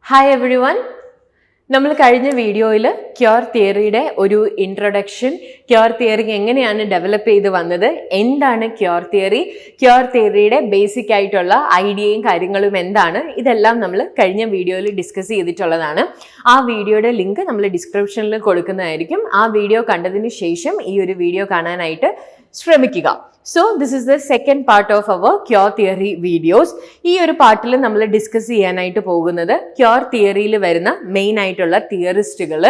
Hi every one. നമ്മൾ കഴിഞ്ഞ വീഡിയോയിൽ ക്യൂർ തിയറിയുടെ ഒരു ഇൻട്രൊഡക്ഷൻ, ക്യൂർ തിയറി എങ്ങനെയാണ് ഡെവലപ്പ് ചെയ്ത് വന്നത്, എന്താണ് ക്യൂർ തിയറിയുടെ ബേസിക് ആയിട്ടുള്ള ഐഡിയയും കാര്യങ്ങളും എന്താണ്, ഇതെല്ലാം നമ്മൾ കഴിഞ്ഞ വീഡിയോയിൽ ഡിസ്കസ് ചെയ്തിട്ടുള്ളതാണ്. ആ വീഡിയോയുടെ ലിങ്ക് നമ്മൾ ഡിസ്ക്രിപ്ഷനിൽ കൊടുക്കുന്നതായിരിക്കും. ആ വീഡിയോ കണ്ടതിന് ശേഷം ഈ ഒരു വീഡിയോ കാണാനായിട്ട് ശ്രമിക്കുക. So this is the second part of our queer theory videos. ഈ ഒരു പാർട്ടിൽ നമ്മൾ ഡിസ്കസ് ചെയ്യാനായിട്ട് പോകുന്നത് ക്യൂർ തിയറിയിൽ വരുന്ന മെയിൻ ആയിട്ടുള്ള തിയറിസ്റ്റുകൾ,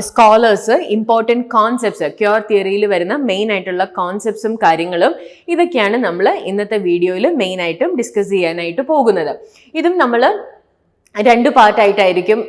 സ്കോളേഴ്സ്, ഇമ്പോർട്ടൻറ്റ് കോൺസെപ്റ്റ്സ്, ക്യൂർ തിയറിയിൽ വരുന്ന മെയിൻ ആയിട്ടുള്ള കോൺസെപ്റ്റ്സും കാര്യങ്ങളും ഇതൊക്കെയാണ് നമ്മൾ ഇന്നത്തെ വീഡിയോയിൽ മെയിൻ ആയിട്ടും ഡിസ്കസ് ചെയ്യാനായിട്ട് പോകുന്നത്. ഇതും നമ്മൾ രണ്ട് പാർട്ടായിട്ടായിരിക്കും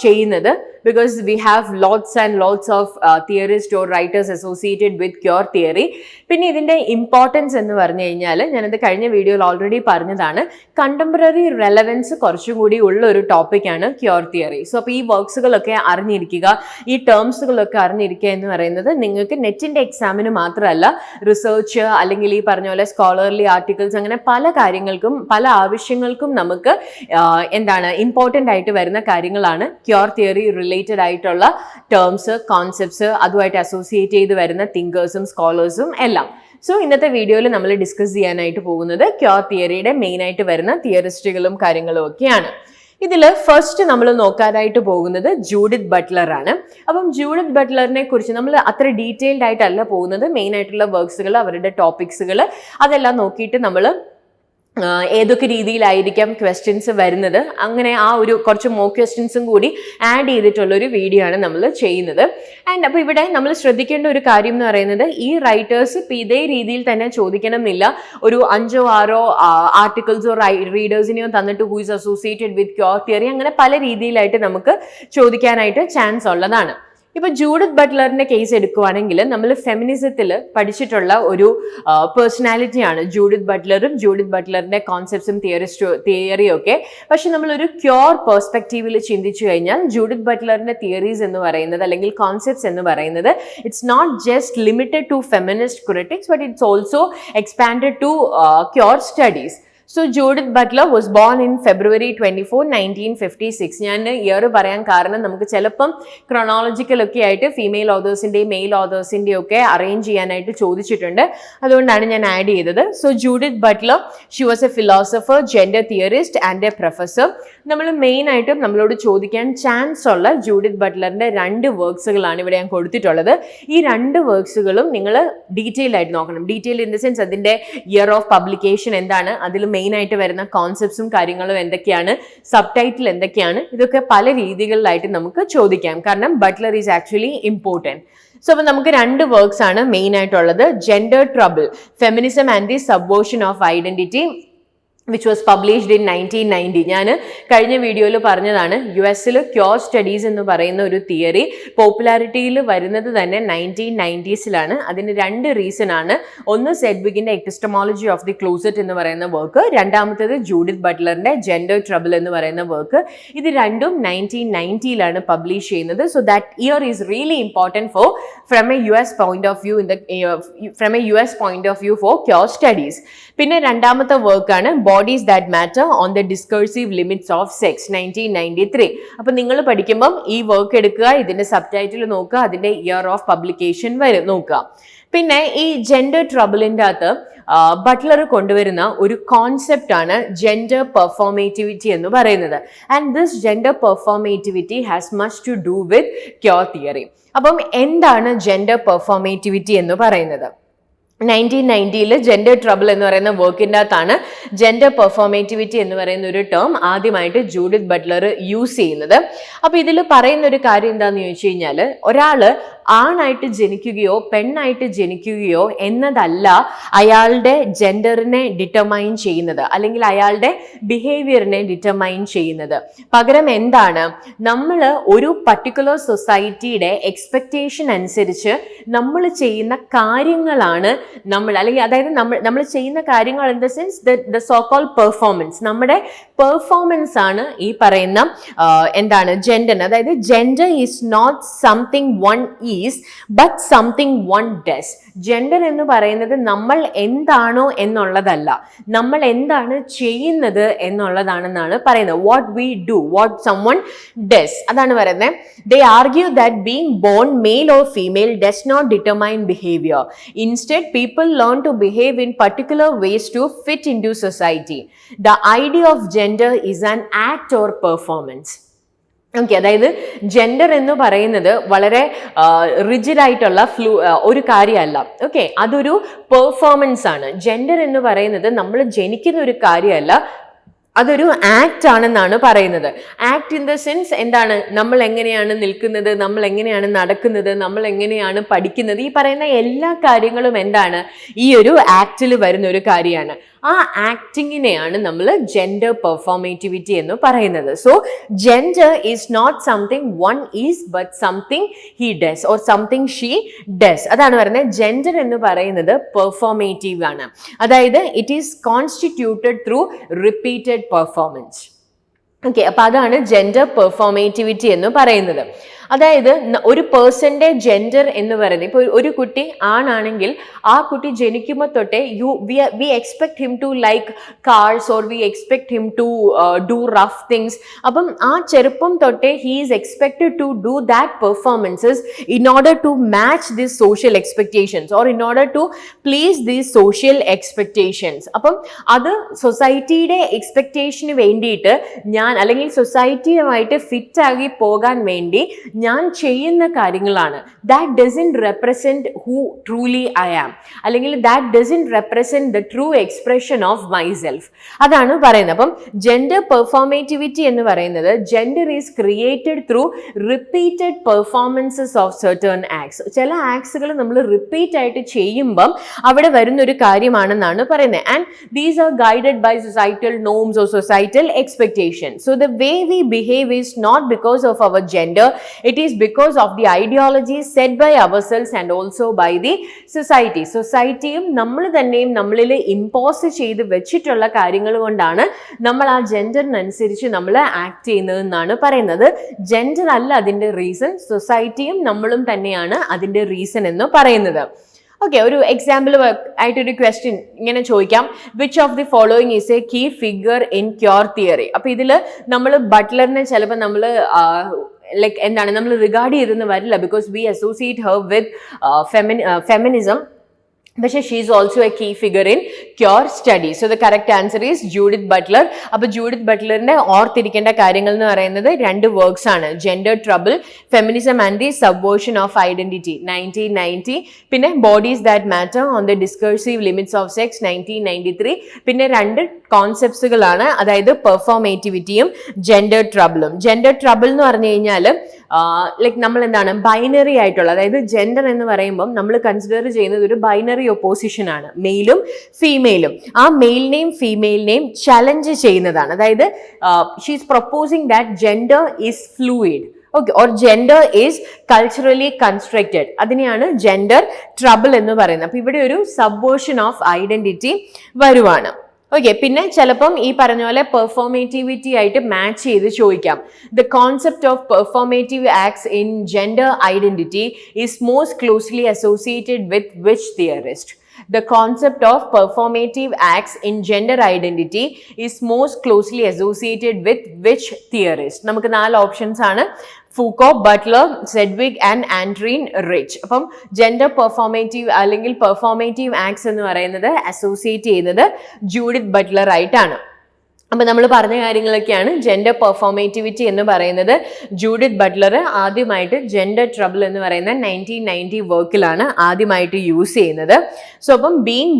ചെയ്യുന്നത്. Because we have lots and lots of theorists or writers associated with cure theory. പിന്നെ ഇതിൻ്റെ ഇമ്പോർട്ടൻസ് എന്ന് പറഞ്ഞു കഴിഞ്ഞാൽ, ഞാനത് കഴിഞ്ഞ വീഡിയോയിൽ ഓൾറെഡി പറഞ്ഞതാണ്, കണ്ടംപററി റെലവൻസ് കുറച്ചും കൂടി ഉള്ള ഒരു ടോപ്പിക്കാണ് ക്യൂർ തിയറി. സോ അപ്പോൾ ഈ വർക്ക്സുകളൊക്കെ അറിഞ്ഞിരിക്കുക, ഈ ടേംസുകളൊക്കെ അറിഞ്ഞിരിക്കുക എന്ന് പറയുന്നത് നിങ്ങൾക്ക് നെറ്റിൻ്റെ എക്സാമിന് മാത്രമല്ല, റിസർച്ച് അല്ലെങ്കിൽ ഈ പറഞ്ഞ പോലെ സ്കോളർലി ആർട്ടിക്കിൾസ്, അങ്ങനെ പല കാര്യങ്ങൾക്കും പല ആവശ്യങ്ങൾക്കും നമുക്ക് ഇമ്പോർട്ടൻ്റ് ആയിട്ട് വരുന്ന കാര്യങ്ങളാണ് ക്യൂർ തിയറി റിലേറ്റഡ് ആയിട്ടുള്ള ടേംസ്, കോൺസെപ്റ്റ്സ്, അതുമായിട്ട് അസോസിയേറ്റ് ചെയ്ത് വരുന്ന തിങ്കേഴ്സും സ്കോളേഴ്സും എല്ലാം. സോ ഇന്നത്തെ വീഡിയോയിൽ നമ്മൾ ഡിസ്കസ് ചെയ്യാനായിട്ട് പോകുന്നത് ക്യൂർ തിയറിയുടെ മെയിൻ ആയിട്ട് വരുന്ന തിയറിസ്റ്റുകളും കാര്യങ്ങളും ഒക്കെയാണ്. ഇതിൽ ഫസ്റ്റ് നമ്മൾ നോക്കാനായിട്ട് പോകുന്നത് ജൂഡിത്ത് ബട്ട്ലർ ആണ്. അപ്പം ജൂഡിത്ത് ബട്ട്ലറിനെ കുറിച്ച് നമ്മൾ അത്ര ഡീറ്റെയിൽഡ് ആയിട്ടല്ല പോകുന്നത്. മെയിൻ ആയിട്ടുള്ള വർക്ക്സുകൾ, അവരുടെ ടോപ്പിക്സുകൾ അതെല്ലാം നോക്കിയിട്ട് നമ്മൾ ഏതൊക്കെ രീതിയിലായിരിക്കാം ക്വസ്റ്റ്യൻസ് വരുന്നത്, അങ്ങനെ ആ ഒരു കുറച്ച് മോക്ക് ക്വസ്റ്റ്യൻസും കൂടി ആഡ് ചെയ്തിട്ടുള്ളൊരു വീഡിയോ ആണ് നമ്മൾ ചെയ്യുന്നത്. ആൻഡ് അപ്പോൾ ഇവിടെ നമ്മൾ ശ്രദ്ധിക്കേണ്ട ഒരു കാര്യം എന്ന് പറയുന്നത്, ഈ റൈറ്റേഴ്സ് ഇപ്പം ഇതേ രീതിയിൽ തന്നെ ചോദിക്കണം എന്നില്ല. ഒരു 5-6 ആർട്ടിക്കിൾസോ റീഡേഴ്സിനെയോ തന്നിട്ട് who is associated with queer theory, അങ്ങനെ പല രീതിയിലായിട്ട് നമുക്ക് ചോദിക്കാനായിട്ട് ചാൻസ് ഉള്ളതാണ്. ഇപ്പൊ ജൂഡിത്ത് ബട്ട്ലറിന്റെ കേസ് എടുക്കുവാണെങ്കിൽ, നമ്മൾ ഫെമിനിസത്തിൽ പഠിച്ചിട്ടുള്ള ഒരു പേഴ്സണാലിറ്റിയാണ് ജൂഡിത്ത് ബട്ട്ലറും, ജൂഡിത്ത് ബട്ട്ലറിന്റെ കോൺസെപ്റ്റ്സും തിയറിയും ഒക്കെ. പക്ഷെ നമ്മളൊരു ക്യൂർ പെർസ്പെക്റ്റീവിൽ ചിന്തിച്ചു കഴിഞ്ഞാൽ, ജൂഡിത്ത് ബട്ട്ലറിന്റെ തിയറീസ് എന്ന് പറയുന്നത് അല്ലെങ്കിൽ കോൺസെപ്റ്റ്സ് എന്ന് പറയുന്നത്, it's not just limited to feminist critics, but it's also expanded to queer studies. So Judith Butler was born in February 24, 1956. ഞാൻ ഇയർ പറയാൻ കാരണം നമുക്ക് ചിലപ്പം ക്രോണോളജിക്കലൊക്കെ ആയിട്ട് ഫീമെയിൽ ഓതേഴ്സിൻ്റെയും മെയിൽ ഓതേഴ്സിൻ്റെയും ഒക്കെ അറേഞ്ച് ചെയ്യാനായിട്ട് ചോദിച്ചിട്ടുണ്ട്. അതുകൊണ്ടാണ് ഞാൻ ആഡ് ചെയ്തത്. So Judith Butler, she was a philosopher, gender theorist and a professor. നമ്മൾ മെയിൻ ആയിട്ടും നമ്മളോട് ചോദിക്കാൻ ചാൻസ് ഉള്ള ജൂഡിത്ത് ബട്ട്ലറിൻ്റെ 2 വർക്ക്സുകളാണ് ഇവിടെ ഞാൻ കൊടുത്തിട്ടുള്ളത്. ഈ 2 വർക്ക്സുകളും നിങ്ങൾ ഡീറ്റെയിൽ ആയിട്ട് നോക്കണം. ഡീറ്റെയിൽ ഇൻ ദ സെൻസ് അതിൻ്റെ ഇയർ ഓഫ് പബ്ലിക്കേഷൻ എന്താണ്, അതിൽ മെയിൻ ആയിട്ട് വരുന്ന കോൺസെപ്റ്റ്സും കാര്യങ്ങളും എന്തൊക്കെയാണ്, സബ് ടൈറ്റിൽ എന്തൊക്കെയാണ്, ഇതൊക്കെ പല രീതികളിലായിട്ട് നമുക്ക് ചോദിക്കാം. കാരണം Butler is actually important. So അപ്പോൾ നമുക്ക് 2 വർക്ക്സ് ആണ് മെയിൻ ആയിട്ടുള്ളത്. Gender trouble, feminism and the subversion of identity, which was published in 1990. ഞാൻ കഴിഞ്ഞ വീഡിയോയിൽ പറഞ്ഞതാണ്, US ക്യൂർ സ്റ്റഡീസ് എന്ന് പറയുന്ന ഒരു തിയറി പോപ്പുലാരിറ്റിയിൽ വരുന്നത് തന്നെ 1990s. അതിന് 2 റീസൺ ആണ്. ഒന്ന് സെഡ്വിഗിന്റെ എപ്പിസ്റ്റമോളജി ഓഫ് ദി ക്ലോസറ്റ് എന്ന് പറയുന്ന വർക്ക്, രണ്ടാമത്തേത് ജൂഡിത്ത് ബട്ട്ലറിന്റെ ജെൻഡർ ട്രബിൾ എന്ന് പറയുന്ന വർക്ക്. ഇത് രണ്ടും 1990 പബ്ലിഷ് ചെയ്യുന്നത്. So that year is really important for from a US point of view for queer studies. പിന്നെ രണ്ടാമത്തെ വർക്കാണ് bodies that matter on the discursive limits of sex, 1993. അപ്പൊ നിങ്ങൾ പഠിക്കുമ്പം ഈ വർക്ക് എടുക്കുക, ഇതിന്റെ സബ് ടൈറ്റിൽ നോക്കുക, അതിന്റെ ഇയർ ഓഫ് പബ്ലിക്കേഷൻ നോക്കുക. പിന്നെ ഈ ജെൻഡർ ട്രബിളിൻ്റെ അകത്ത് ബട്ട്ലർ കൊണ്ടുവരുന്ന ഒരു കോൺസെപ്റ്റ് ആണ് ജെൻഡർ പെർഫോമേറ്റിവിറ്റി എന്ന് പറയുന്നത്. And this gender performativity has much to do with queer theory. അപ്പം എന്താണ് ജെൻഡർ പെർഫോമേറ്റിവിറ്റി എന്ന് പറയുന്നത്? 1990 ജെൻഡർ ട്രബിൾ എന്ന് പറയുന്ന വർക്കിൻ്റെ അകത്താണ് ജെൻഡർ പെർഫോമേറ്റിവിറ്റി എന്ന് പറയുന്ന ഒരു ടേം ആദ്യമായിട്ട് ജൂഡിത്ത് ബട്ട്ലർ യൂസ് ചെയ്യുന്നത്. അപ്പോൾ ഇതിൽ പറയുന്ന ഒരു കാര്യം എന്താണെന്ന് ചോദിച്ചു കഴിഞ്ഞാൽ, ഒരാൾ ആണായിട്ട് ജനിക്കുകയോ പെണ്ണായിട്ട് ജനിക്കുകയോ എന്നതല്ല അയാളുടെ ജെൻഡറിനെ ഡിറ്റർമൈൻ ചെയ്യുന്നത്, അല്ലെങ്കിൽ അയാളുടെ ബിഹേവിയറിനെ ഡിറ്റർമൈൻ ചെയ്യുന്നത്. പകരം എന്താണ്, നമ്മൾ ഒരു പർട്ടിക്കുലർ സൊസൈറ്റിയുടെ എക്സ്പെക്റ്റേഷൻ അനുസരിച്ച് നമ്മൾ ചെയ്യുന്ന കാര്യങ്ങളാണ് നമ്മൾ, അല്ലെങ്കിൽ അതായത് നമ്മൾ ചെയ്യുന്ന കാര്യങ്ങൾ in the sense the so called performance, നമ്മുടെ പെർഫോമൻസ് ആണ് ഈ പറയുന്ന എന്താണ് ജെൻഡർ. അതായത് gender is not something one is but something one does. Gender എന്ന് പറയുന്നത് നമ്മൾ എന്താണോ എന്നുള്ളതല്ല, നമ്മൾ എന്താണ് ചെയ്യുന്നത് എന്നുള്ളതാണെന്നാണ് പറയുന്നത്. What we do, what someone does, അതാണ് പറയുന്നത്. They argue that being born male or female does not determine behaviour. Instead people learn to behave in particular ways to fit in to society. The idea of gender is an act or performance. Okay, അതായത് gender എന്ന് പറയുന്നത് വളരെ rigid ആയിട്ടുള്ള ഒരു കാര്യമല്ല. Okay, അതൊരു performance ആണ്. Gender എന്ന് പറയുന്നത് നമ്മൾ ജനിക്കുന്ന ഒരു കാര്യമല്ല, അതൊരു ആക്ട് ആണെന്നാണ് പറയുന്നത്. ആക്ട് ഇൻ ദ സെൻസ് എന്താണ്, നമ്മൾ എങ്ങനെയാണ് നിൽക്കുന്നത്, നമ്മൾ എങ്ങനെയാണ് നടക്കുന്നത്, നമ്മൾ എങ്ങനെയാണ് പഠിക്കുന്നത്, ഈ പറയുന്ന എല്ലാ കാര്യങ്ങളും എന്താണ്, ഈ ഒരു ആക്ടിൽ വരുന്ന ഒരു കാര്യമാണ്. ആ ആക്ടിങ്ങിനെയാണ് നമ്മൾ ജെൻഡർ പെർഫോമേറ്റിവിറ്റി എന്ന് പറയുന്നത്. So gender is not something one is but something he does or something she does. അതാണ് പറയുന്നത്. ജെൻഡർ എന്ന് പറയുന്നത് പെർഫോമേറ്റീവ് ആണ്. അതായത് it is constituted through repeated performance. Okay, അപ്പൊ അതാണ് ജെൻഡർ പെർഫോമേറ്റിവിറ്റി എന്ന് പറയുന്നത്. അതായത് ഒരു പേഴ്സന്റെ ജെൻഡർ എന്ന് പറയുന്നത്, ഇപ്പോൾ ഒരു കുട്ടി ആണാണെങ്കിൽ ആ കുട്ടി ജനിക്കുമ്പോൾ തൊട്ടേ we expect him to like cars or we expect him to do rough things. അപ്പം ആ ചെറുപ്പം തൊട്ടേ he is expected to do that performances in order to match this social expectations or in order to please these social expectations. അപ്പം അത് സൊസൈറ്റിയുടെ എക്സ്പെക്ടേഷന് വേണ്ടിയിട്ട് ഞാൻ, അല്ലെങ്കിൽ സൊസൈറ്റിയുമായിട്ട് ഫിറ്റ് ആക്കി പോകാൻ വേണ്ടി ഞാൻ ചെയ്യുന്ന കാര്യങ്ങളാണ്. That doesn't represent who truly I am, അല്ലെങ്കിൽ that doesn't represent the true expression of myself. അതാണ് പറയുന്നത്. അപ്പം ജെൻഡർ പെർഫോമേറ്റിവിറ്റി എന്ന് പറയുന്നത് gender is created through repeated performances of certain acts. ചില ആക്ട്സുകൾ നമ്മൾ റിപ്പീറ്റ് ആയിട്ട് ചെയ്യുമ്പം അവിടെ വരുന്നൊരു കാര്യമാണെന്നാണ് പറയുന്നത്. And these are guided by societal norms or societal expectation. So the way we behave is not because of our gender, it is because of the ideologies set by ourselves and also by the society. സൊസൈറ്റിയും നമ്മൾ തന്നെയും നമ്മളിൽ impose ചെയ്ത് വെച്ചിട്ടുള്ള കാര്യങ്ങൾ കൊണ്ടാണ് നമ്മൾ ആ ജെൻഡറിനനുസരിച്ച് നമ്മൾ ആക്ട് ചെയ്യുന്നതെന്നാണ് പറയുന്നത്. ജെൻഡർ അല്ല അതിൻ്റെ റീസൺ, സൊസൈറ്റിയും നമ്മളും തന്നെയാണ് അതിൻ്റെ റീസൺ എന്ന് പറയുന്നത്. ഓക്കെ, ഒരു എക്സാമ്പിൾ ആയിട്ടൊരു ക്വസ്റ്റ്യൻ ഇങ്ങനെ ചോദിക്കാം. Which of the following is a key figure in queer theory. അപ്പൊ ഇതിൽ നമ്മൾ ബട്ട്ലറിനെ ചിലപ്പോൾ നമ്മൾ ലൈക്ക് എന്താണ് നമ്മൾ റിഗാർഡ് ചെയ്തെന്ന് വരില്ല, because we associate her with feminism. പക്ഷേ she is also a key figure in queer study. So the correct answer is Judith Butler. അപ്പോൾ ജൂഡിത്ത് ബട്ട്ലറിന്റെ ഓർത്തിരിക്കേണ്ട കാര്യങ്ങൾ എന്ന് പറയുന്നത് 2 വർക്ക്സ് ആണ്. Gender trouble, feminism and the subversion of identity 1990, പിന്നെ bodies that matter on the discursive limits of sex 1993. പിന്നെ 2 കോൺസെപ്റ്റ്സുകളാണ്, അതായത് പെർഫോമേറ്റിവിറ്റിയും ജെൻഡർ ട്രബിളും. ജെൻഡർ ട്രബിൾ എന്ന് പറഞ്ഞു കഴിഞ്ഞാൽ ലൈക്ക് നമ്മൾ എന്താണ് ബൈനറി ആയിട്ടുള്ള, അതായത് ജെൻഡർ എന്ന് പറയുമ്പം നമ്മൾ കൺസിഡർ ചെയ്യുന്നത് ഒരു ബൈനറി ഒപ്പോസിഷൻ ആണ്, മെയിലും ഫീമെയിലും. ആ മെയിലിനെയും ഫീമെയിലിനെയും ചലഞ്ച് ചെയ്യുന്നതാണ്. അതായത് she is proposing that gender is fluid, okay, or gender is culturally constructed. അതിനെയാണ് ജെൻഡർ ട്രബിൾ എന്ന് പറയുന്നത്. അപ്പൊ ഇവിടെ ഒരു സബ്വേർഷൻ ഓഫ് ഐഡന്റിറ്റി വരുവാണ്. ഓക്കെ, പിന്നെ ചിലപ്പം ഈ പറഞ്ഞ പോലെ പെർഫോമേറ്റിവിറ്റി ആയിട്ട് മാച്ച് ചെയ്ത് ചോദിക്കാം. The concept of performative acts in gender identity is most closely associated with which theorist? The concept of performative acts in gender identity is most closely associated with which theorist? നമുക്ക് 4 options ആണ്. Foucault, Butler, Sedgwick and Adrienne Rich. അപ്പം gender performative അല്ലെങ്കിൽ performative acts എന്ന് പറയുന്നത് associate ചെയ്യുന്നത് Judith Buttler ആയിട്ടാണ്. അപ്പം നമ്മൾ പറഞ്ഞ കാര്യങ്ങളൊക്കെയാണ് ജെൻഡർ പെർഫോമേറ്റിവിറ്റി എന്ന് പറയുന്നത്. ജൂഡിത്ത് ബട്ട്ലർ ആദ്യമായിട്ട് ജെൻഡർ ട്രബിൾ എന്ന് പറയുന്ന 1990 വർക്കിലാണ് ആദ്യമായിട്ട് യൂസ് ചെയ്യുന്നത്. സോ അപ്പം being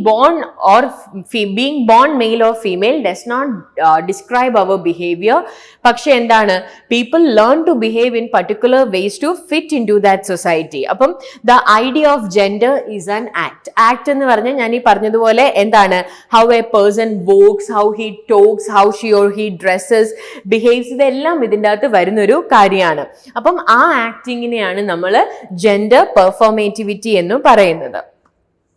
born male or female does not describe our behaviour. പക്ഷെ എന്താണ്, people learn to behave in particular ways to fit in to that society. അപ്പം the idea of gender is an act. Act എന്ന് പറഞ്ഞാൽ ഞാൻ ഈ പറഞ്ഞതുപോലെ എന്താണ്, how a person walks, how he talks, how she or he dresses, behaves, ഇതെല്ലാം ഇതിൻ്റെ അകത്ത് വരുന്നൊരു കാര്യമാണ്. അപ്പം ആ ആക്ടിങ്ങിനെയാണ് നമ്മൾ ജെൻഡർ പെർഫോമേറ്റിവിറ്റി എന്ന് പറയുന്നത്.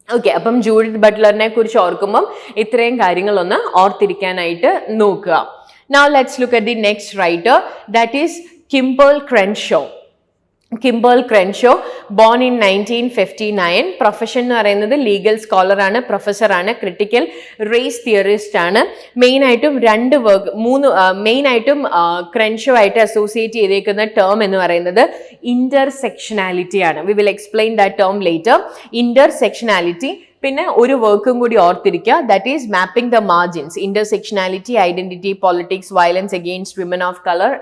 ഓക്കെ, അപ്പം ജൂഡിത്ത് ബട്ട്ലറിനെ കുറിച്ച് ഓർക്കുമ്പം ഇത്രയും കാര്യങ്ങളൊന്ന് ഓർത്തിരിക്കാനായിട്ട് നോക്കുക. Now let's look at the next writer, that is Kimberlé Crenshaw. Kimberlé Crenshaw, born in 1959. Profession എന്ന് പറയുന്നത് ലീഗൽ സ്കോളർ ആണ്, പ്രൊഫസർ ആണ്, ക്രിട്ടിക്കൽ റേസ് തിയറിസ്റ്റ് ആണ്. മെയിനായിട്ടും മെയിനായിട്ടും ക്രെൻഷോ ആയിട്ട് അസോസിയേറ്റ് ചെയ്തേക്കുന്ന ടേം എന്ന് പറയുന്നത് ഇന്റർസെക്ഷനാലിറ്റി ആണ്. We will explain that term later. Intersectionality. പിന്നെ ഒരു വർക്കും കൂടി ഓർത്തിരിക്കുക, that is mapping the margins, intersectionality, identity, politics, violence against women of colour,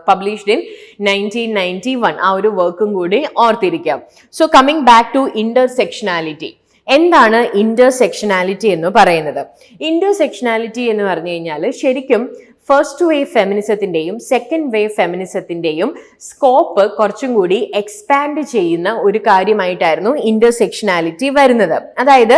published in 1991. ആ ഒരു വർക്കും കൂടി ഓർത്തിരിക്കുക. So coming back to intersectionality. എന്താണ് ഇന്റർസെക്ഷനാലിറ്റി എന്ന് പറയുന്നത്? ഇന്റർസെക്ഷനാലിറ്റി എന്ന് പറഞ്ഞു കഴിഞ്ഞാൽ ശരിക്കും ഫസ്റ്റ് വേവ് ഫെമിനിസത്തിൻ്റെയും സെക്കൻഡ് വേവ് ഫെമിനിസത്തിൻ്റെയും സ്കോപ്പ് കുറച്ചും കൂടി എക്സ്പാൻഡ് ചെയ്യുന്ന ഒരു കാര്യമായിട്ടായിരുന്നു ഇന്റർസെക്ഷനാലിറ്റി വരുന്നത്. അതായത്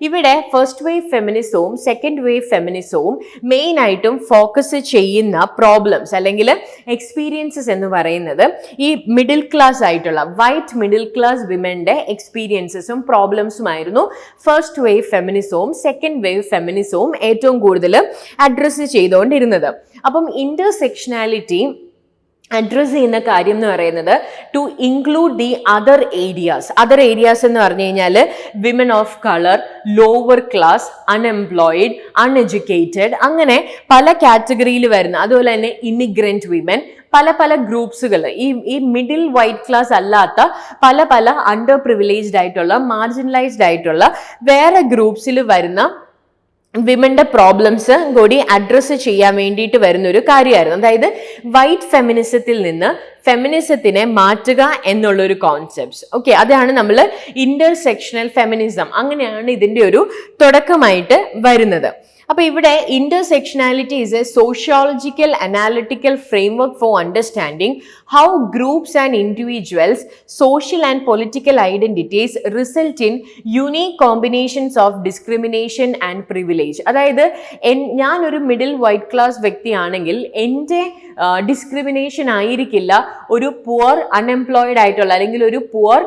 ഇവിടെ ഫസ്റ്റ് വേവ് ഫെമിനിസവും സെക്കൻഡ് വേവ് ഫെമിനിസവും മെയിൻ ആയിട്ടും ഫോക്കസ് ചെയ്യുന്ന പ്രോബ്ലംസ് അല്ലെങ്കിൽ എക്സ്പീരിയൻസസ് എന്ന് പറയുന്നത് ഈ മിഡിൽ ക്ലാസ് ആയിട്ടുള്ള വൈറ്റ് മിഡിൽ ക്ലാസ് വിമന്റെ എക്സ്പീരിയൻസസും പ്രോബ്ലംസുമായിരുന്നു ഫസ്റ്റ് വേവ് ഫെമിനിസവും സെക്കൻഡ് വേവ് ഫെമിനിസവും ഏറ്റവും കൂടുതൽ അഡ്രസ്സ് ചെയ്തുകൊണ്ടിരുന്നത്. അപ്പം ഇന്റർസെക്ഷനാലിറ്റി അഡ്രസ് ചെയ്യുന്ന കാര്യം എന്ന് പറയുന്നത് to include the other areas എന്ന് പറഞ്ഞു കഴിഞ്ഞാൽ women of colour, lower class, unemployed, uneducated, അങ്ങനെ പല കാറ്റഗറിയിൽ വരുന്ന, അതുപോലെ തന്നെ ഇമിഗ്രന്റ് വിമൻ, പല ഗ്രൂപ്പ്സുകൾ, ഈ മിഡിൽ വൈറ്റ് ക്ലാസ് അല്ലാത്ത പല അണ്ടർ പ്രിവിലേജ്ഡ് ആയിട്ടുള്ള മാർജിനലൈസ്ഡ് ആയിട്ടുള്ള വേറെ ഗ്രൂപ്പ്സിൽ വരുന്ന വിമന്റെ പ്രോബ്ലംസ് കൂടി അഡ്രസ്സ് ചെയ്യാൻ വേണ്ടിയിട്ട് വരുന്ന ഒരു കാര്യമായിരുന്നു. അതായത് വൈറ്റ് ഫെമിനിസത്തിൽ നിന്ന് ഫെമിനിസത്തിനെ മാറ്റുക എന്നുള്ളൊരു കോൺസെപ്റ്റ്സ്. ഓക്കെ, അതാണ് നമ്മൾ ഇന്റർസെക്ഷണൽ ഫെമിനിസം, അങ്ങനെയാണ് ഇതിന്റെ ഒരു തുടക്കമായിട്ട് വരുന്നത്. അപ്പൊ ഇവിടെ intersectionality is A sociological analytical framework for understanding how groups and individuals social and political identities result in unique combinations of discrimination and privilege. അതായത് ഞാനൊരു മിഡിൽ വൈറ്റ് ക്ലാസ് വ്യക്തിയാണെങ്കിൽ എൻ്റെ ഡിസ്ക്രിമിനേഷൻ ആയിരിക്കില്ല ഒരു പുവർ അൺഎംപ്ലോയിഡ് ആയിട്ടുള്ള അല്ലെങ്കിൽ ഒരു പുവർ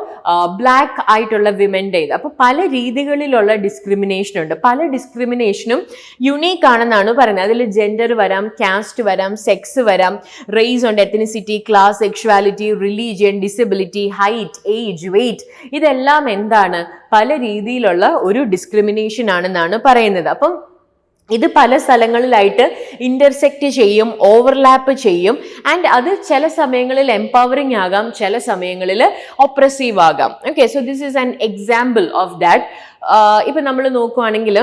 ബ്ലാക്ക് ആയിട്ടുള്ള വിമൻ്റേത്. അപ്പോൾ പല രീതികളിലുള്ള ഡിസ്ക്രിമിനേഷൻ ഉണ്ട്. പല ഡിസ്ക്രിമിനേഷനും യുണീക്ക് ആണെന്നാണ് പറയുന്നത്. അതിൽ ജെൻഡർ വരാം, കാസ്റ്റ് വരാം, സെക്സ് വരാം, റേസ് ഉണ്ട്, ethnicity, class, sexuality, religion, disability, height, age, weight, ഇതെല്ലാം എന്താണ് പല രീതിയിലുള്ള ഒരു ഡിസ്ക്രിമിനേഷൻ ആണെന്നാണ് പറയുന്നത്. അപ്പം ഇത് പല സ്ഥലങ്ങളിലായിട്ട് ഇന്റർസെക്റ്റ് ചെയ്യും, ഓവർലാപ്പ് ചെയ്യും. ആൻഡ് അത് ചില സമയങ്ങളിൽ എംപവറിങ് ആകാം, ചില സമയങ്ങളിൽ ഒപ്രസീവ് ആകാം. Okay, so this is an example of that. ഇപ്പം നമ്മൾ നോക്കുവാണെങ്കിൽ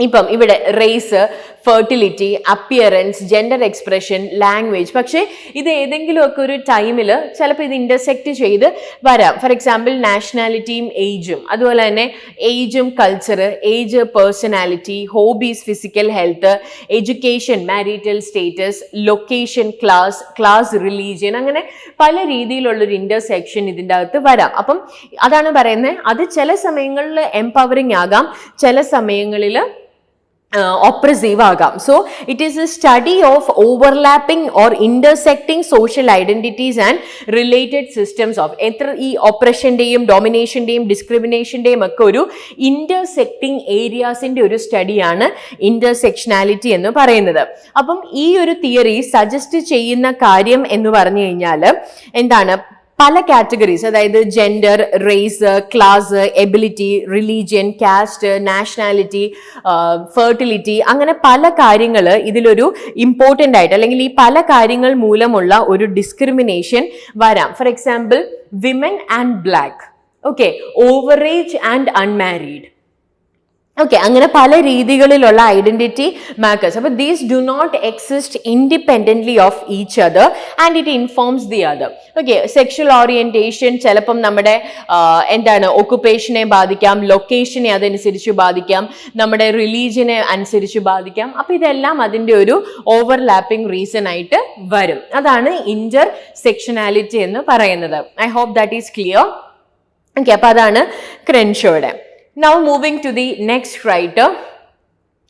ഇപ്പം ഇവിടെ race, fertility, appearance, gender expression, language, പക്ഷേ ഇത് ഏതെങ്കിലുമൊക്കെ ഒരു ടൈമിൽ ചിലപ്പോൾ ഇത് ഇന്റർസെക്റ്റ് ചെയ്ത് വരാം. ഫോർ എക്സാമ്പിൾ നാഷണാലിറ്റിയും ഏജും, അതുപോലെ തന്നെ ഏജും culture, age, personality, hobbies, physical health, education, marital status, location, class, religion, അങ്ങനെ പല രീതിയിലുള്ളൊരു ഇന്റർസെക്ഷൻ ഇതിൻ്റെ അകത്ത് വരാം. അപ്പം അതാണ് പറയുന്നത്, അത് ചില സമയങ്ങളിൽ എംപവറിങ് ആകാം, ചില സമയങ്ങളിൽ oppressive agam. So it is a study of overlapping or intersecting social identities and related systems of oppression deyum, domination deyum, discrimination deyum okke oru intersecting areas inde oru study aanu intersectionality ennu parayunnathu. Appam ee oru theory suggest cheyyunna karyam ennu paranju kayinjal endana പല categories, അതായത് gender, race, class, ability, religion, caste, nationality, fertility, അങ്ങനെ പല കാര്യങ്ങൾ ഇതിലൊരു important ആയിട്ട് അല്ലെങ്കിൽ ഈ പല കാര്യങ്ങൾ മൂലമുള്ള ഒരു ഡിസ്ക്രിമിനേഷൻ വരാം. For example women and black, okay, over age and unmarried, okay, അങ്ങനെ പല രീതികളിലുള്ള ഐഡന്റിറ്റി മാർക്കേഴ്സ്. അപ്പോൾ these do not exist independently of each other and it informs the other. Okay, sexual orientation ചിലപ്പം നമ്മുടെ എന്താണ് ഒക്കുപ്പേഷനെ ബാധിക്കാം, ലൊക്കേഷനെ അതനുസരിച്ച് ബാധിക്കാം, നമ്മുടെ റിലീജിയനെ അനുസരിച്ച് ബാധിക്കാം. അപ്പോൾ ഇതെല്ലാം അതിൻ്റെ ഒരു ഓവർലാപ്പിംഗ് റീസൺ ആയിട്ട് വരും. അതാണ് ഇന്റർ സെക്ഷനാലിറ്റി എന്ന് പറയുന്നത്. I hope that is clear. Okay, അപ്പോൾ അതാണ് ക്രെൻഷോയുടെ. Now moving to the next writer,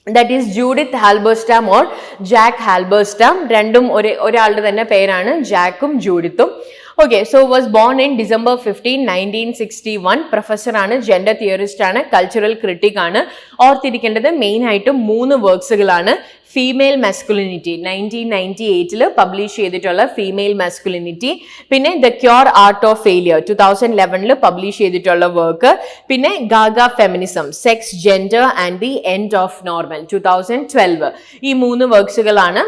that is Judith Halberstam or Jack Halberstam. രണ്ടും ഒരാളുടെ തന്നെ പേരാണ്, ജാക്കും ജൂഡിത്തും. Okay, so was born in December 15, 1961. പ്രൊഫസറാണ്, ജെൻഡർ തിയറിസ്റ്റ് ആണ്, കൾച്ചറൽ ക്രിട്ടിക് ആണ്. ഓർത്തിരിക്കേണ്ടത് മെയിൻ ആയിട്ടും 3 വർക്ക്സുകളാണ്. ഫീമെയിൽ മാസ്കുലിനിറ്റി 1998 പബ്ലിഷ് ചെയ്തിട്ടുള്ള ഫീമെയിൽ മാസ്കുലിനിറ്റി, പിന്നെ the queer art of failure 2011 publish ചെയ്തിട്ടുള്ള വർക്ക്, പിന്നെ Gaga feminism sex, gender and the end of normal 2012. ഈ 3 വർക്ക്സുകളാണ്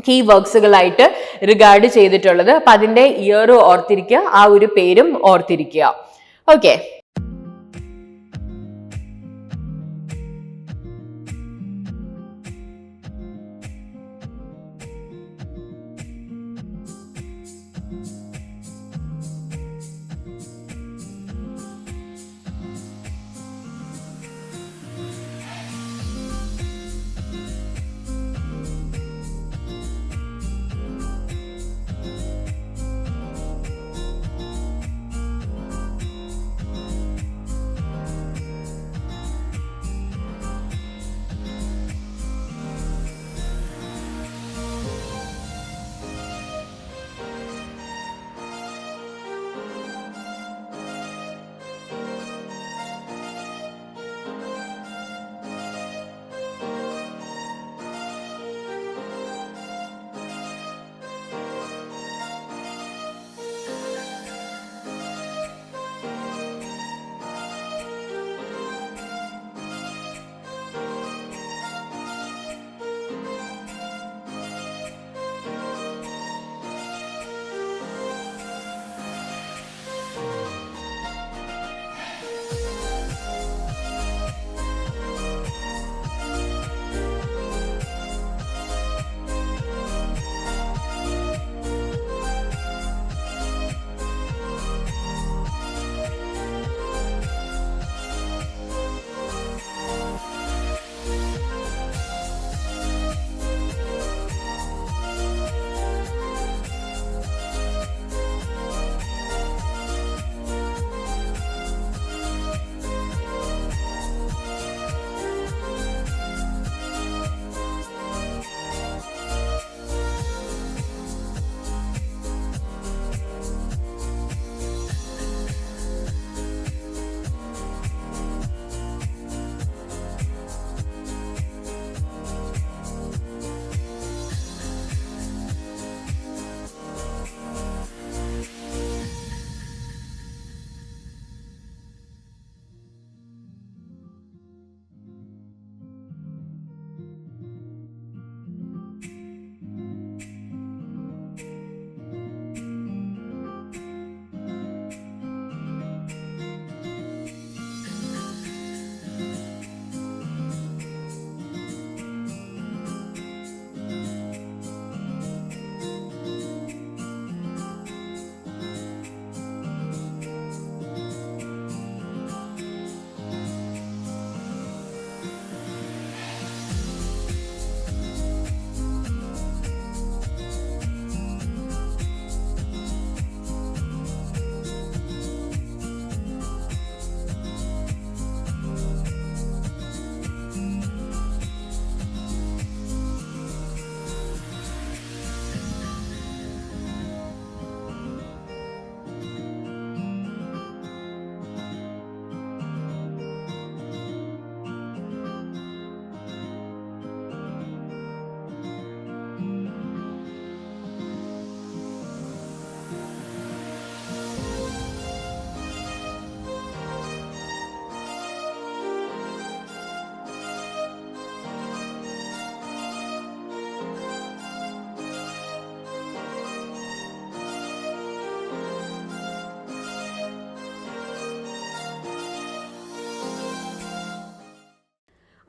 കീ വർക്ക്സുകളായിട്ട് റിഗാർഡ് ചെയ്തിട്ടുള്ളത്. അപ്പൊ അതിന്റെ ഇയർ ഓർത്തിരിക്കുക, ആ ഒരു പേരും ഓർത്തിരിക്കുക. ഓക്കെ,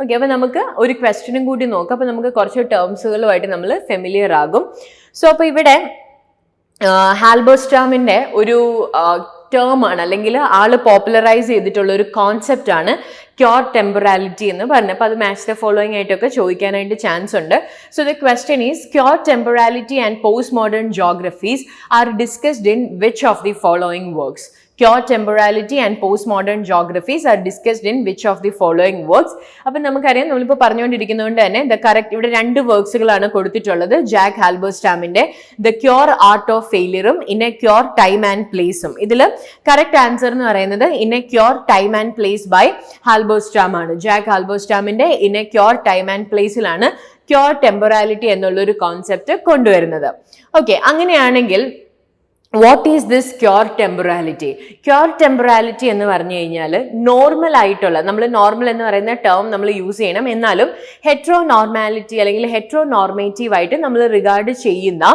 ഓക്കെ, അപ്പോൾ നമുക്ക് ഒരു ക്വസ്റ്റ്യനും കൂടി നോക്കാം. അപ്പോൾ നമുക്ക് കുറച്ച് ടേംസുകളുമായിട്ട് നമ്മൾ ഫെമിലിയർ ആകും. സോ അപ്പോൾ ഇവിടെ ഹാൽബർസ്റ്റാമിൻ്റെ ഒരു ടേം ആണ്, അല്ലെങ്കിൽ ആള് പോപ്പുലറൈസ് ചെയ്തിട്ടുള്ള ഒരു കോൺസെപ്റ്റ് ആണ് ക്യൂർ ടെമ്പറാലിറ്റി എന്ന് പറഞ്ഞത്. അപ്പോൾ അത് മാച്ച് ദ ഫോളോയിങ് ആയിട്ടൊക്കെ ചോദിക്കാനായിട്ട് ചാൻസ് ഉണ്ട്. So the question is queer temporality and post modern geographies are discussed in which of the following works. Cure temporality and postmodern geographies are discussed in which of the following works? അപ്പം നമുക്കറിയാം, നമ്മളിപ്പോൾ പറഞ്ഞുകൊണ്ടിരിക്കുന്നതുകൊണ്ട് തന്നെ ഇവിടെ 2 വർക്ക്സുകളാണ് കൊടുത്തിട്ടുള്ളത്. Jack ഹാൽബർസ്റ്റാമിന്റെ the queer art of ഫെയിലിയറും in a queer time and പ്ലേസും. ഇതിൽ കറക്റ്റ് ആൻസർ എന്ന് പറയുന്നത് in a queer time and place by Halberstam ആണ്. ജാക്ക് ഹാൽബർസ്റ്റാമിന്റെ in a queer time and പ്ലേസിലാണ് ക്യൂർ ടെമ്പറാലിറ്റി എന്നുള്ളൊരു കോൺസെപ്റ്റ് കൊണ്ടുവരുന്നത്. ഓക്കെ, അങ്ങനെയാണെങ്കിൽ what is this queer temporality? Queer temporality എന്ന് പറഞ്ഞു കഴിഞ്ഞാൽ നോർമൽ ആയിട്ടുള്ള, നമ്മൾ നോർമൽ എന്ന് പറയുന്ന ടേം നമ്മൾ യൂസ് ചെയ്യണം, എന്നാലും ഹെട്രോ നോർമാലിറ്റി അല്ലെങ്കിൽ ഹെട്രോ നോർമേറ്റീവ് ആയിട്ട് നമ്മൾ റിഗാർഡ് ചെയ്യുന്ന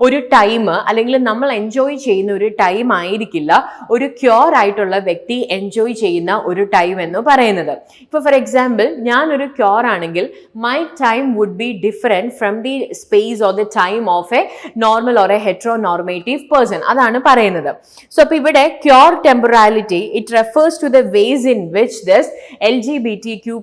ഒരു ടൈം അല്ലെങ്കിൽ നമ്മൾ എൻജോയ് ചെയ്യുന്ന ഒരു ടൈം ആയിരിക്കില്ല ഒരു ക്യൂർ ആയിട്ടുള്ള വ്യക്തി എൻജോയ് ചെയ്യുന്ന ഒരു ടൈം എന്ന് പറയുന്നത്. ഇപ്പോൾ ഫോർ എക്സാമ്പിൾ, ഞാനൊരു ക്യൂർ ആണെങ്കിൽ my time would be different from the space or the time of a normal or a heteronormative person. അതാണ് പറയുന്നത്. സോ അപ്പൊ ഇവിടെ queer temporality it refers to the ways in which this LGBTQ+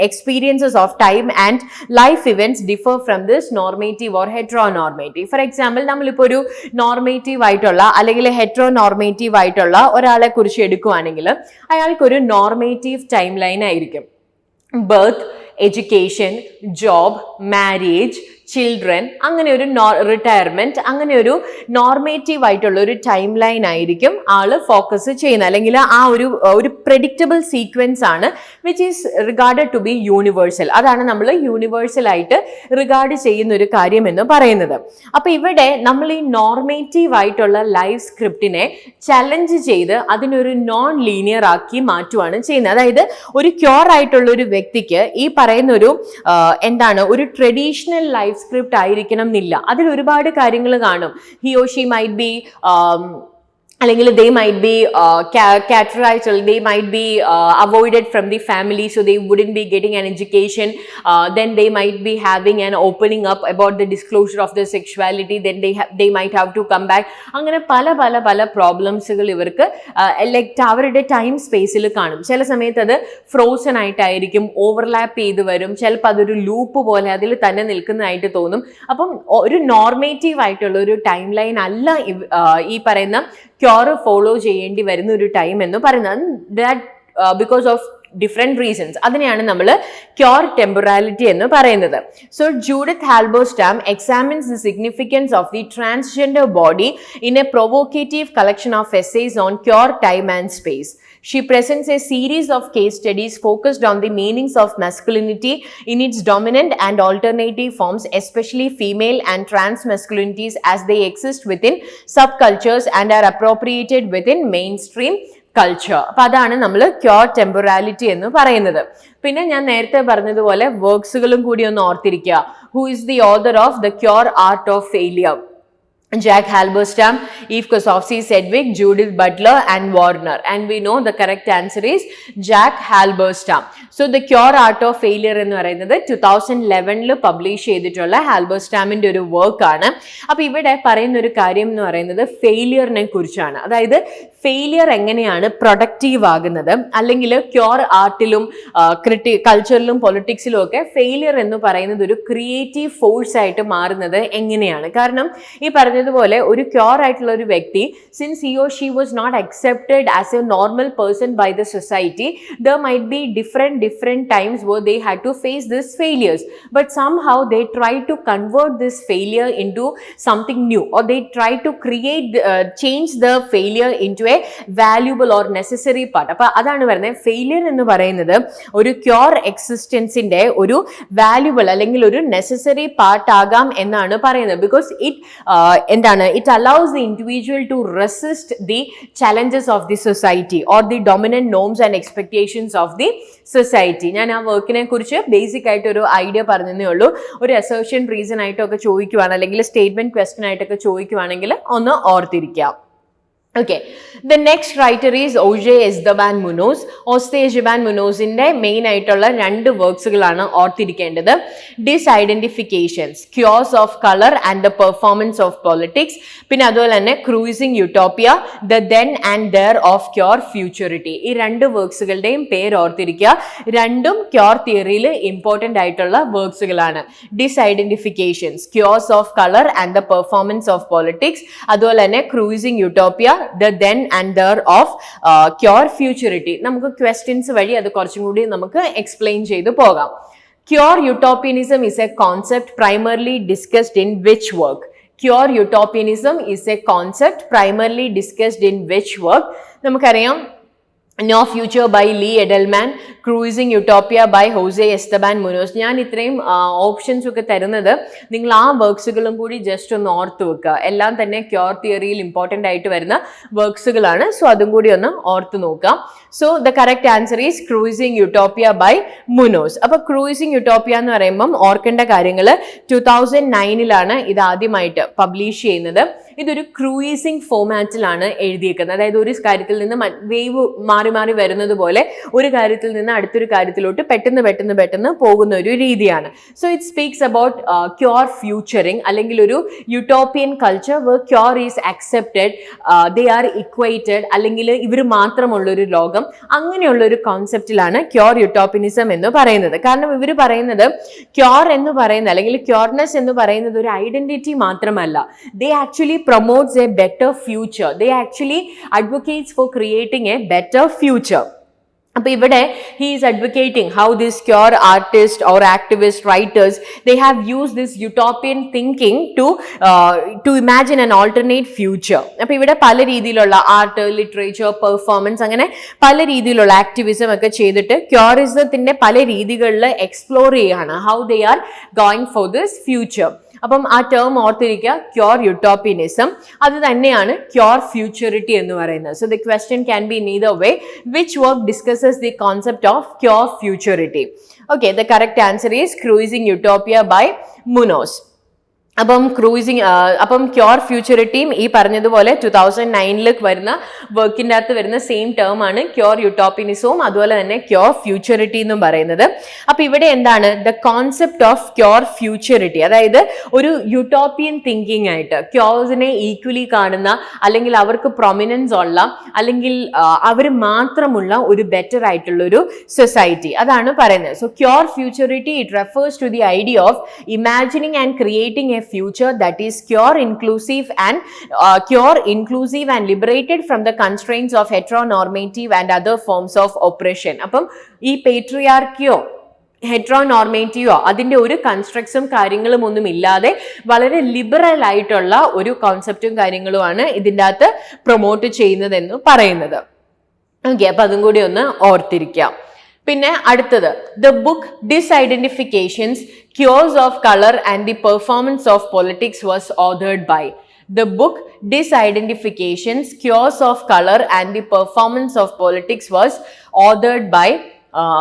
experiences of time and life events differ from this normative or heteronormative. For example, നമ്മളിപ്പോൾ ഒരു normative ആയിട്ടുള്ള അല്ലെങ്കിൽ ഹെട്രോനോർമേറ്റീവ് ആയിട്ടുള്ള ഒരാളെ കുറിച്ച് എടുക്കുകയാണെങ്കിൽ അയാൾക്കൊരു നോർമേറ്റീവ് ടൈം ലൈൻ ആയിരിക്കും. Birth, education, job, marriage, children, അങ്ങനെ ഒരു റിട്ടയർമെന്റ്, അങ്ങനെ ഒരു നോർമേറ്റീവ് ആയിട്ടുള്ള ഒരു ടൈം ലൈൻ ആയിരിക്കും ആള് ഫോക്കസ് ചെയ്യുന്നത്, അല്ലെങ്കിൽ ആ ഒരു പ്രെഡിക്റ്റബിൾ സീക്വൻസ് ആണ് which is regarded to be universal. അതാണ് നമ്മൾ യൂണിവേഴ്സൽ ആയിട്ട് റിഗാർഡ് ചെയ്യുന്ന ഒരു കാര്യം എന്ന് പറയുന്നത്. അപ്പൊ ഇവിടെ നമ്മൾ ഈ നോർമേറ്റീവ് ആയിട്ടുള്ള ലൈഫ് സ്ക്രിപ്റ്റിനെ ചലഞ്ച് ചെയ്ത് അതിനൊരു നോൺ ലീനിയർ ആക്കി മാറ്റുവാണ് ചെയ്യുന്നത്. അതായത് ഒരു ക്യൂർ ആയിട്ടുള്ള ഒരു വ്യക്തിക്ക് ഈ പറയുന്ന ഒരു ഒരു ട്രഡീഷണൽ ലൈഫ് സ്ക്രിപ്റ്റ് ആയിരിക്കണം എന്നില്ല. അതിൽ ഒരുപാട് കാര്യങ്ങൾ കാണും. He or she might be അല്ലെങ്കിൽ they might be categorized, or they might be avoided from the family, so they wouldn't be getting an education. Then they might be having an opening up about the disclosure of their sexuality. Then they might have to come back. അങ്ങനെ പല പ്രോബ്ലംസുകൾ ഇവർക്ക് like അവരുടെ time സ്പേസിൽ കാണും. ചില സമയത്ത് അത് frozen ആയിട്ടായിരിക്കും, ഓവർലാപ്പ് ചെയ്ത് വരും, ചിലപ്പോൾ അതൊരു ലൂപ്പ് പോലെ അതിൽ തന്നെ നിൽക്കുന്നതായിട്ട് തോന്നും. അപ്പം ഒരു നോർമേറ്റീവ് ആയിട്ടുള്ള ഒരു ടൈം ലൈൻ അല്ല ഈ പറയുന്ന ക്യൂർ ഫോളോ ചെയ്യേണ്ടി വരുന്ന ഒരു ടൈം എന്ന് പറയുന്നത്. That because of different reasons. അതിനെയാണ് നമ്മൾ ക്യൂർ ടെമ്പറാലിറ്റി എന്ന് പറയുന്നത്. So Judith Halberstam examines the significance of the transgender body in a provocative collection of essays on queer time and space. She presents a series of case studies focused on the meanings of masculinity in its dominant and alternative forms, especially female and trans masculinities as they exist within subcultures and are appropriated within mainstream culture. അപ്പൊ അതാണ് നമ്മൾ queer temporality എന്ന് പറയുന്നത്. പിന്നെ ഞാൻ നേരത്തെ പറഞ്ഞതുപോലെ വർക്ക്സുകളും കൂടി ഒന്ന് ഓർത്തിരിക്കുക. Who is the author of the queer art of failure? Jack Halberstam, Eve Kosofsky Sedgwick, Judith Butler and Warner. And we know the correct answer is Jack Halberstam. So the Cure Art of Failure എന്ന് പറയുന്നത് 2011 publish ചെയ്തിട്ടുള്ള ഹാൽബർസ്റ്റാമിന്റെ ഒരു work ആണ്. അപ്പൊ ഇവിടെ പറയുന്ന ഒരു കാര്യം എന്ന് പറയുന്നത് ഫെയിലിയറിനെ കുറിച്ചാണ്. അതായത് ഫെയിലിയർ എങ്ങനെയാണ് പ്രൊഡക്റ്റീവ് ആകുന്നത്, അല്ലെങ്കിൽ ക്യൂർ ആർട്ടിലും കൾച്ചറിലും പൊളിറ്റിക്സിലും ഒക്കെ ഫെയിലിയർ എന്ന് പറയുന്നത് ഒരു ക്രിയേറ്റീവ് ഫോഴ്സ് ആയിട്ട് മാറുന്നത് എങ്ങനെയാണ്. കാരണം ഈ പറഞ്ഞതുപോലെ ഒരു ക്യൂർ ആയിട്ടുള്ള ഒരു വ്യക്തി, since he or she was not accepted as a normal person by the society, there might be different times where they had to face these failures, but somehow they try to convert this failure into something new, or they try to change the failure into a valuable or necessary part. appo adanu varane failure ennu parayunnathu oru cure existence inde oru valuable allengil oru necessary part agam ennaanu parayunnathu, because it allows the individual to resist the challenges of the society or the dominant norms and expectations of the society. ഞാൻ ആ വർക്കിനെ കുറിച്ച് basic ആയിട്ട് ഒരു idea പറഞ്ഞതേ ഉള്ളൂ. ഒരു assertion reason ആയിട്ടൊക്കെ ചോദിക്കുവാണ്, അല്ലെങ്കിൽ സ്റ്റേറ്റ്മെന്റ് ക്വസ്റ്റ്യൻ ആയിട്ടൊക്കെ ചോദിക്കുവാണെങ്കിൽ ഒന്ന് ഓർത്തിരിക്കാം. Okay, the next writer is José Esteban Munoz. José Esteban Munozന്റെ മെയിൻ ആയിട്ടുള്ള 2 വർക്ക്സുകളാണ് ഓർത്തിരിക്കേണ്ടത്. Disidentifications, Cures of Color and the Performance of Politics. പിന്നെ അതുപോലെ തന്നെ Cruising Utopia, The Then and There of Cure Futurity. ഈ 2 വർക്ക്സുകളുടെയും പേര് ഓർത്തിരിക്കുക. രണ്ടും ക്യൂർ തിയറിയിൽ ഇമ്പോർട്ടൻ്റ് ആയിട്ടുള്ള വർക്ക്സുകളാണ്. Disidentifications, Cures of Color and the Performance of Politics. അതുപോലെ തന്നെ Cruising Utopia, the then and there of cure futurity. നമുക്ക് ക്വസ്റ്റ്യൻസ് വഴി അത് കുറച്ചും കൂടി നമുക്ക് എക്സ്പ്ലെയിൻ ചെയ്തു പോകാം. Cure utopianism is a concept primarily discussed in which work? Cure utopianism is a concept primarily discussed in which work? നമുക്കറിയാം No Future by Lee Edelman, Cruising Utopia by Jose Esteban Munoz. ഞാൻ ഇത്രയും options ഒക്കെ തരുന്നത് നിങ്ങൾ ആ വർക്ക്സുകളും കൂടി just ഒന്ന് ഓർത്ത് വെക്കുക. എല്ലാം തന്നെ ക്യൂർ തിയറിയിൽ ഇമ്പോർട്ടൻ്റ് ആയിട്ട് വരുന്ന വർക്ക്സുകളാണ്. സോ അതും കൂടി ഒന്ന് ഓർത്ത് നോക്കാം. So the correct answer is cruising utopia by Munoz. അപ്പോൾ ക്രൂയിസിംഗ് യൂട്ടോപ്പിയ എന്ന് പറയുമ്പം ഓർക്കേണ്ട കാര്യങ്ങൾ 2009 ഇത് ആദ്യമായിട്ട് പബ്ലിഷ് ചെയ്യുന്നത്. ഇതൊരു ക്രൂയിസിംഗ് ഫോമാറ്റിലാണ് എഴുതിയേക്കുന്നത്. അതായത് ഒരു കാര്യത്തിൽ നിന്ന് വേവ് മാറി മാറി വരുന്നത് പോലെ ഒരു കാര്യത്തിൽ നിന്ന് അടുത്തൊരു കാര്യത്തിലോട്ട് പെട്ടെന്ന് പോകുന്ന ഒരു രീതിയാണ്. So it speaks about queer futuring, അല്ലെങ്കിൽ ഒരു utopian culture where queer is accepted, they are equated, അല്ലെങ്കിൽ ഇവർ മാത്രമുള്ളൊരു ലോകം, അങ്ങനെയുള്ള ഒരു കോൺസെപ്റ്റിലാണ് ക്യൂർ യൂട്ടോപ്പിനിസം എന്ന് പറയുന്നത്. കാരണം ഇവർ പറയുന്നത് ക്യൂർ എന്ന് പറയുന്നത് അല്ലെങ്കിൽ ക്യൂർനെസ് എന്ന് പറയുന്നത് ഒരു ഐഡന്റിറ്റി മാത്രമല്ല. ദേ actually promotes a better future. They actually advocates for creating a better future. അപ്പോൾ ഇവിടെ he is advocating how this cure artists or activist writers, they have used this utopian thinking to imagine an alternate future. അപ്പോൾ ഇവിടെ പല രീതിയിലുള്ള art, literature, performance, അങ്ങനെ പല രീതിയിലുള്ള activism ഒക്കെ ചെയ്തിട്ട് ക്യൂറിസത്തിന്റെ പല രീതികളിൽ എക്സ്പ്ലോർ ചെയ്യാണ് how they are going for this future. അപ്പം ആ ടേം ഓർത്തിരിക്കുക, ക്യൂർ യൂട്ടോപ്പിയനിസം. അത് തന്നെയാണ് ക്യൂർ ഫ്യൂച്ചറിറ്റി എന്ന് പറയുന്നത്. So the question can be in either way. Which work discusses the concept of queer futurity? Okay, the correct answer is cruising utopia by Munoz. അപ്പം queer ഫ്യൂച്ചറിറ്റിയും ഈ പറഞ്ഞതുപോലെ 2009 വരുന്ന വർക്കിൻ്റെ അകത്ത് വരുന്ന സെയിം ടേം ആണ് ക്യൂർ യൂട്ടോപ്പിയനിസവും അതുപോലെ തന്നെ ക്യൂർ ഫ്യൂച്ചറിറ്റി എന്നും പറയുന്നത്. അപ്പൊ ഇവിടെ എന്താണ് the concept of queer futurity? അതായത് ഒരു യൂട്ടോപ്പിയൻ തിങ്കിങ് ആയിട്ട് ക്യൂർസിനെ ഈക്വലി കാണുന്ന, അല്ലെങ്കിൽ അവർക്ക് പ്രൊമിനൻസ് ഉള്ള, അല്ലെങ്കിൽ അവർ മാത്രമുള്ള ഒരു ബെറ്റർ ആയിട്ടുള്ള ഒരു സൊസൈറ്റി, അതാണ് പറയുന്നത്. So queer futurity it refers to the idea of imagining and creating a future that is pure, inclusive and liberated from the constraints of heteronormative and other forms of oppression. അപ്പം ഈ പേട്രിയാർക്കിയോ ഹെട്രോനോർമേറ്റീവോ അതിൻ്റെ ഒരു കൺസ്ട്രക്ട്സും കാര്യങ്ങളും ഒന്നും ഇല്ലാതെ വളരെ ലിബറൽ ആയിട്ടുള്ള ഒരു കോൺസെപ്റ്റും കാര്യങ്ങളുമാണ് ഇതിൻ്റെ അകത്ത് പ്രൊമോട്ട് ചെയ്യുന്നതെന്ന് പറയുന്നത്. ഓക്കെ, അപ്പം അതും കൂടി ഒന്ന് ഓർത്തിരിക്കാം. പിന്നെ അടുത്തത് the book disidentifications queers of colour and the performance of politics was authored by. The book Disidentifications, Cures of Color and the Performance of Politics was authored by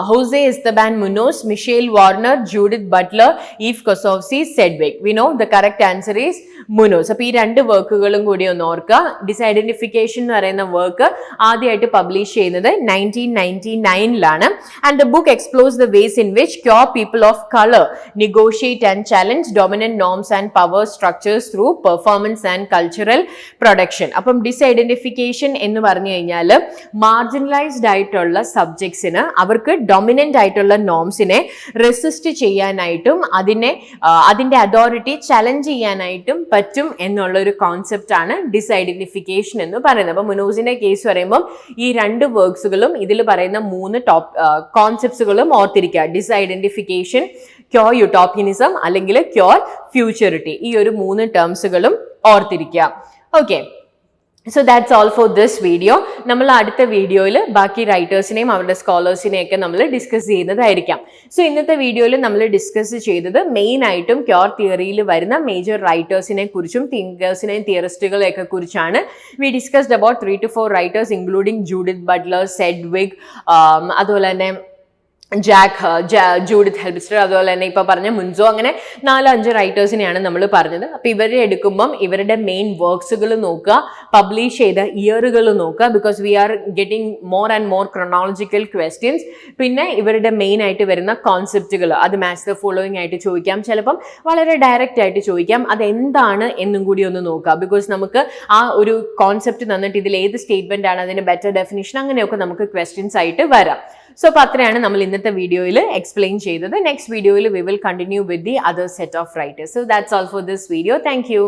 Jose Esteban Munoz, Michelle Warner, Judith Butler, Eve Kosofsky, Sedgwick. We know the correct answer is Munoz. അപ്പോൾ ഈ രണ്ട് വർക്കുകളും കൂടി ഒന്ന് ഓർക്കുക. ഡിസൈഡന്റിഫിക്കേഷൻ എന്ന് പറയുന്ന work ആദ്യമായിട്ട് പബ്ലിഷ് ചെയ്യുന്നത് 1999 and the book explores the ways in which queer people of colour negotiate and challenge dominant norms and power structures through performance and cultural production. അപ്പം ഡിസൈഡന്റിഫിക്കേഷൻ എന്ന് പറഞ്ഞു കഴിഞ്ഞാൽ മാർജിനലൈസ്ഡ് ആയിട്ടുള്ള സബ്ജക്ട്സിന് അവർക്ക് ഡൊമിനന്റ് ആയിട്ടുള്ള നോംസിനെ റെസിസ്റ്റ് ചെയ്യാനായിട്ടും അതിന്റെ അതോറിറ്റി ചലഞ്ച് ചെയ്യാനായിട്ടും പറ്റും എന്നുള്ള ഒരു കോൺസെപ്റ്റ് ആണ് ഡിസൈഡന്റിഫിക്കേഷൻ എന്ന് പറയുന്നത്. അപ്പൊ മുനോസിന്റെ കേസ് പറയുമ്പോൾ ഈ രണ്ട് വർക്ക്സുകളും ഇതിൽ പറയുന്ന 3 ടോപ്പ് കോൺസെപ്റ്റ്സുകളും ഓർത്തിരിക്കുക. ഡിസൈഡന്റിഫിക്കേഷൻ, ക്യൂർ യൂട്ടോപ്പിയനിസം അല്ലെങ്കിൽ ക്യൂർ ഫ്യൂച്ചറിറ്റി, ഈ ഒരു 3 ടേംസുകളും ഓർത്തിരിക്കുക. Okay, so that's all for this video. നമ്മൾ അടുത്ത വീഡിയോയിൽ ബാക്കി റൈറ്റേഴ്സിനെയും അവരുടെ സ്കോളേഴ്സിനെയൊക്കെ നമ്മൾ ഡിസ്കസ് ചെയ്യുന്നതായിരിക്കാം. സോ ഇന്നത്തെ വീഡിയോയിൽ നമ്മൾ ഡിസ്കസ് ചെയ്തത് മെയിൻ ആയിട്ടും ക്യൂർ തിയറിയിൽ വരുന്ന മേജർ റൈറ്റേഴ്സിനെ കുറിച്ചും തിങ്കേഴ്സിനെയും തിയറിസ്റ്റുകളെയൊക്കെ കുറിച്ചാണ്. We discussed about 3 to 4 writers including Judith Butler, Sedgwick, അതുപോലെ തന്നെ ജൂഡിത്ത് ഹെൽബ്സ്റ്റർ, അതുപോലെ തന്നെ ഇപ്പൊ പറഞ്ഞ മുൻസോ, അങ്ങനെ 4-5 റൈറ്റേഴ്സിനെയാണ് നമ്മൾ പറഞ്ഞത്. അപ്പൊ ഇവരെ എടുക്കുമ്പം ഇവരുടെ മെയിൻ വർക്ക്സുകൾ നോക്കുക, പബ്ലിഷ് ചെയ്ത ഇയറുകൾ നോക്കുക, because we are getting more and more chronological questions. പിന്നെ ഇവരുടെ മെയിൻ ആയിട്ട് വരുന്ന കോൺസെപ്റ്റുകൾ, അത് മാച്ച് ദ ഫോളോയിങ് ആയിട്ട് ചോദിക്കാം, ചിലപ്പം വളരെ ഡയറക്റ്റ് ആയിട്ട് ചോദിക്കാം, അതെന്താണ് എന്നും കൂടി ഒന്ന് നോക്കുക. ബിക്കോസ് നമുക്ക് ആ ഒരു കോൺസെപ്റ്റ് തന്നിട്ട് ഇതിൽ ഏത് സ്റ്റേറ്റ്മെന്റ് ആണ്, അതിന്റെ ബെറ്റർ ഡെഫിനിഷൻ, അങ്ങനെയൊക്കെ നമുക്ക് ക്വസ്റ്റ്യൻസ് ആയിട്ട് വരാം. സോ അപ്പോൾ അത്രയാണ് നമ്മൾ ഇന്നത്തെ വീഡിയോയിൽ എക്സ്പ്ലെയിൻ ചെയ്തത്. നെക്സ്റ്റ് വീഡിയോയിൽ we will continue with the other set of writers. So that's all for this video. Thank you.